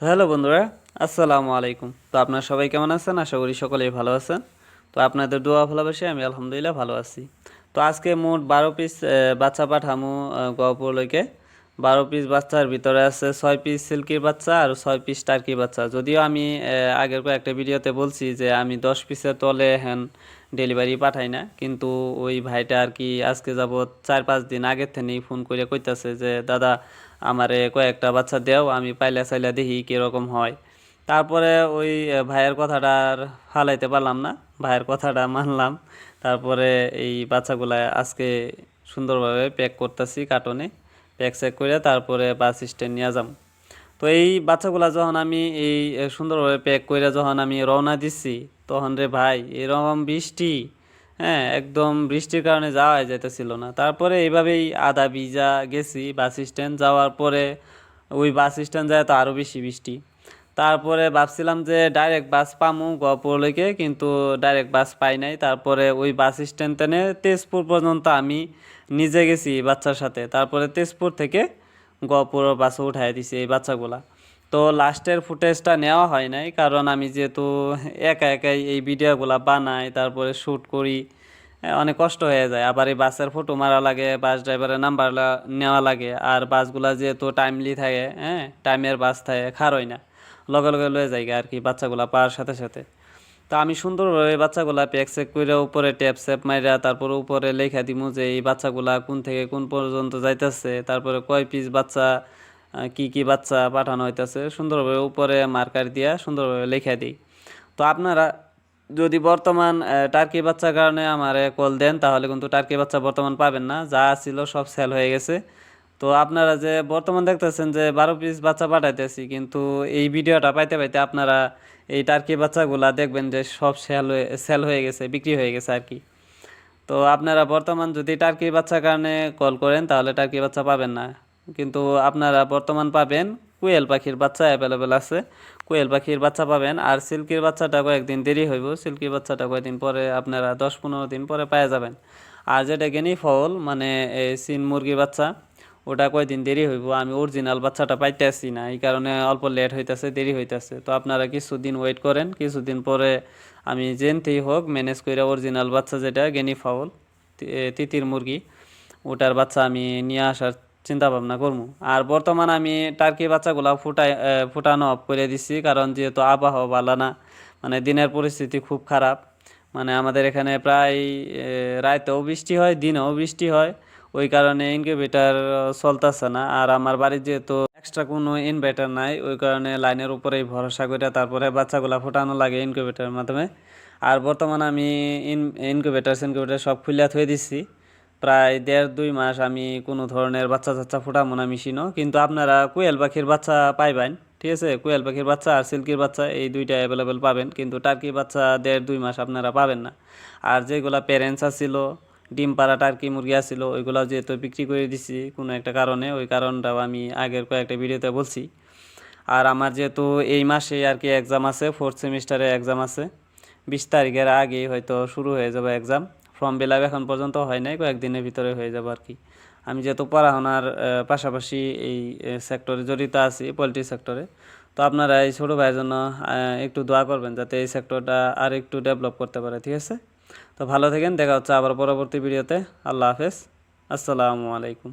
তো হ্যালো বন্ধুরা, আসসালামু আলাইকুম। তো আপনারা সবাই কেমন আছেন? আশা করি সকলেই ভালো আছেন। তো আপনাদের দোয়া ভালোবাসি আমি আলহামদুলিল্লাহ ভালো আছি। তো আজকে মোট 12 পিস বাচ্চা পাঠামু গহপুরলৈকে। 12 পিস বাচ্চার ভিতরে আছে 6 পিস সিল্কির বাচ্চা আর 6 পিস টার্কির বাচ্চা। যদিও আমি আগের কয়েকটা ভিডিওতে বলছি যে আমি 10 পিসের তলে হ্যান ডেলিভারি পাঠাই না, কিন্তু ওই ভাইটা আর কি আজকে যাবৎ 4-5 দিন আগের থেকেই ফোন করে কইতাছে যে দাদা আমারে কয়েকটা বাচ্চা দেও, আমি পাইলা চাইলা দেখি কীরকম হয়। তারপরে ওই ভাইয়ের কথাটা আর ফালাইতে পারলাম না, ভাইয়ের কথাটা মানলাম। তারপরে এই বাচ্চাগুলা আজকে সুন্দরভাবে প্যাক করতেছি কার্টনে, প্যাক চেক করে তারপরে বাস স্ট্যান্ড নিয়ে যাম। তো এই বাচ্চাগুলা যখন আমি এই সুন্দরভাবে প্যাক করে যখন আমি রওনা দিচ্ছি, তখন রে ভাই এরকম বৃষ্টি, হ্যাঁ একদম বৃষ্টির কারণে যাওয়া যাইতেছিল না। তারপরে এইভাবেই আধা ভিজা গেছি বাস স্ট্যান্ড যাওয়ার পরে। ওই বাস স্ট্যান্ড যায় তো আরও বেশি বৃষ্টি। তারপরে ভাবছিলাম যে ডাইরেক্ট বাস পামু গহপুরলৈকে, কিন্তু ডাইরেক্ট বাস পাই নাই। তারপরে ওই বাস স্ট্যান্ড থেকে তেজপুর পর্যন্ত আমি নিজে গেছি বাচ্চার সাথে। তারপরে তেজপুর থেকে গহপুর বাসে উঠাই দিছি এই বাচ্চাগুলা। তো লাস্টের ফুটেজটা নেওয়া হয় নাই, কারণ আমি যেহেতু একা একাই এই ভিডিওগুলা বানাই তারপরে শ্যুট করি, অনেক কষ্ট হয়ে যায়। আবার এই বাসের ফটো মারা লাগে, বাস ড্রাইভারের নাম্বার নেওয়া লাগে, আর বাসগুলা যেহেতু টাইমলি থাকে, হ্যাঁ টাইমের বাস থাকে, খারই না, লগে লগে লয়ে যায় আর কি বাচ্চাগুলা পাওয়ার সাথে সাথে। তো আমি সুন্দরভাবে বাচ্চাগুলা প্যাক চেক করে উপরে ট্যাপ সেপ মাইরা তারপরে উপরে লেখা দিমু যে এই বাচ্চাগুলা কোন থেকে কোন পর্যন্ত যাইতেছে, তারপরে কয় পিস বাচ্চা, কি কি বাচ্চা পাঠানো হইতেছে, সুন্দরভাবে উপরে মার্কার দিয়া সুন্দরভাবে লেখা দিই। তো আপনারা যদি বর্তমান টার্কি বাচ্চার কারণে আমারে কল দেন, তাহলে কিন্তু টার্কি বাচ্চা বর্তমান পাবেন না, যা ছিল সব সেল হয়ে গেছে। তো আপনারা যে বর্তমান দেখতেছেন যে 12 পিস বাচ্চা পাঠাইতেছি, কিন্তু এই ভিডিওটা পাইতে পাইতে আপনারা এই টার্কি বাচ্চাগুলা দেখবেন যে সব সেল হয়ে গেছে, বিক্রি হয়ে গেছে আর কি। তো আপনারা বর্তমান যদি টার্কি বাচ্চার কারণে কল করেন তাহলে টার্কি বাচ্চা পাবেন না, কিন্তু আপনারা বর্তমান পাবেন কোয়েল পাখির বাচ্চা অ্যাভেলেবেল আছে। কোয়েল পাখির বাচ্চা পাবেন, আর সিল্কির বাচ্চাটা কয়েকদিন দেরি হইব। সিল্কির বাচ্চাটা কয়েকদিন পরে আপনারা 10-15 দিন পরে পেয়ে যাবেন। আর যেটা গেনি ফল মানে সিন মুরগির বাচ্চা, ওটা কয়দিন দেরি হইব। আমি অরিজিনাল বাচ্চাটা পাইতেছি না, এই কারণে অল্প লেট হইতেছে, দেরি হইতেছে। তো আপনারা কিছুদিন ওয়েট করেন, কিছুদিন পরে আমি যেনতেই হোক ম্যানেজ করে অরিজিনাল বাচ্চা যেটা গেনি ফাউল তিতির মুরগি, ওটার বাচ্চা আমি নিয়ে আসার চিন্তা ভাবনা করবো। আর বর্তমান আমি টার্কি বাচ্চাগুলা ফুটানো অফ করে দিছি, কারণ যেহেতু আবহাওয়া ভালো না, মানে দিনের পরিস্থিতি খুব খারাপ। মানে আমাদের এখানে প্রায় রাতেও বৃষ্টি হয়, দিনেও বৃষ্টি হয়, ওই কারণে ইনকিউবেটার চলতেছে না। আর আমার বাড়ির যেহেতু এক্সট্রা কোনো ইনভার্টার নাই, ওই কারণে লাইনের উপরেই ভরসা করে তারপরে বাচ্চাগুলা ফোটানো লাগে ইনকিউবেটারের মাধ্যমে। আর বর্তমানে আমি ইনকিউবেটার সব খুলে থুয়ে দিচ্ছি। প্রায় 1.5-2 মাস আমি কোনো ধরনের বাচ্চা টাচ্চা ফোটাবো না মেশিনও। কিন্তু আপনারা কোয়েল পাখির বাচ্চা পাইবেন, ঠিক আছে? কোয়েল পাখির বাচ্চা আর সিল্কির বাচ্চা এই দুইটা অ্যাভেলেবেল পাবেন, কিন্তু টার্কি বাচ্চা 1.5-2 মাস আপনারা পাবেন না। আর যেগুলা প্যারেন্টস আছিল, ডিম পাড়া টার্কি মুরগি আছিল, ওইগুলো যেহেতু বিক্রি করে দিছি কোনো একটা কারণে, ওই কারণটাও আমি আগের কয়েকটা ভিডিওতে বলছি। আর আমার যেহেতু এই মাসে আর কি এক্সাম আছে, 4th সেমিস্টারে এক্সাম আছে, 20 তারিখের আগেই হয়তো শুরু হয়ে যাবে এক্সাম। ফর্ম ফিল আপ এখন পর্যন্ত হয় নাই, কয়েকদিনের ভিতরে হয়ে যাবে আর কি। আমি যেহেতু পড়াশোনার পাশাপাশি এই সেক্টরে জড়িত আছি, পোলট্রি সেক্টরে। তো আপনারা এই ছোটো ভাইয়ের জন্য একটু দোয়া করবেন যাতে এই সেক্টরটা আর একটু ডেভেলপ করতে পারে, ঠিক আছে? তো ভালো থাকেন, দেখা হচ্ছে আবার পরবর্তী ভিডিওতে। আল্লাহ হাফেজ, আসসালামু আলাইকুম।